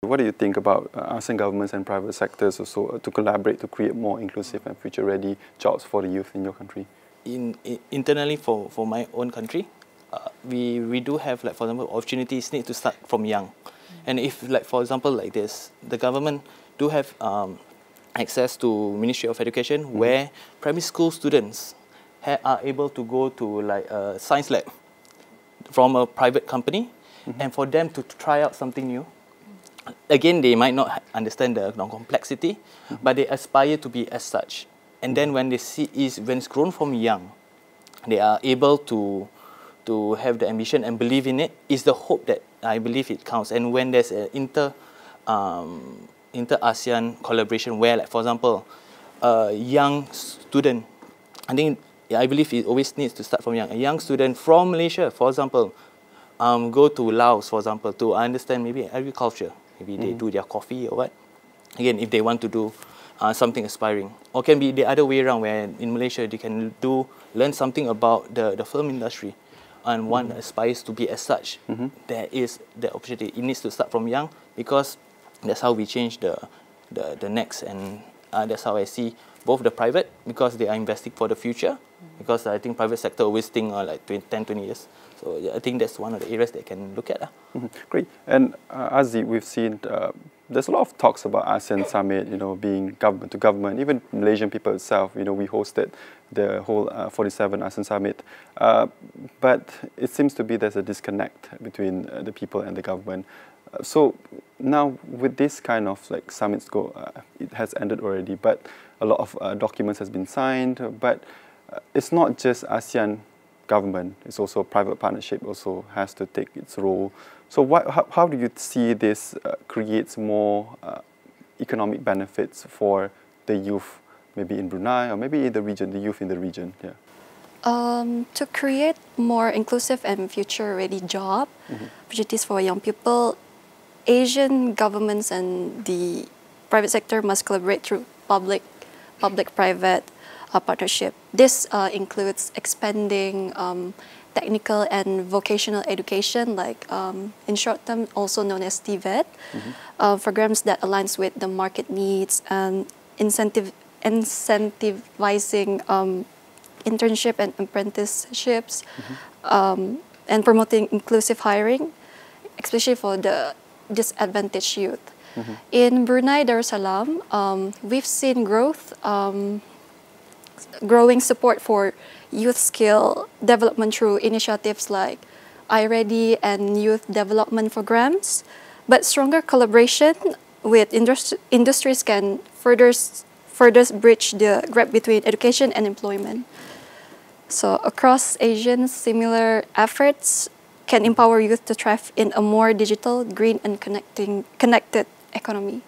What do you think about ASEAN governments and private sectors also to collaborate to create more inclusive and future-ready jobs for the youth in your country? Internally for my own country, we do have, like, for example, opportunities need to start from young. And if, like, for example, like this, the government do have access to Ministry of Education, where primary school students are able to go to, like, a science lab from a private company, and for them to try out something new. Again, they might not understand the complexity, but they aspire to be as such. And then when they see when it's grown from young, they are able to have the ambition and believe in it. Is the hope that I believe it counts. And when there's an inter-ASEAN collaboration where, like, for example, a young student, I believe it always needs to start from young. A young student from Malaysia, for example, go to Laos, for example, to understand maybe agriculture. Maybe they do their coffee or what. Again, if they want to do something aspiring. Or can be the other way around, where in Malaysia they can learn something about the film industry, and one aspires to be as such. There is the opportunity. It needs to start from young, because that's how we change the next. And that's how I see both the private, because they are investing for the future, because I think private sector always think like 10, 20 years. So yeah, I think that's one of the areas they can look at. Great. And Azzi, we've seen there's a lot of talks about ASEAN Summit, being government to government. Even Malaysian people itself, we hosted the whole 47 ASEAN Summit. But it seems to be there's a disconnect between the people and the government. So now with this kind of like summits it has ended already, but a lot of documents has been signed. But it's not just ASEAN government, it's also private partnership also has to take its role. So how do you see this creates more economic benefits for the youth, maybe in Brunei or maybe in the region, the youth in the region? Yeah. To create more inclusive and future-ready job opportunities for young people, Asian governments and the private sector must collaborate through public-private partnership. This includes expanding technical and vocational education, like in short term also known as TVET, programs that aligns with the market needs, and incentivizing internship and apprenticeships, and promoting inclusive hiring, especially for the disadvantaged youth. In Brunei Darussalam, we've seen growing support for youth skill development through initiatives like iReady and youth development programs. But stronger collaboration with industries can further bridge the gap between education and employment. So across ASEAN, similar efforts can empower youth to thrive in a more digital, green, and connected economy.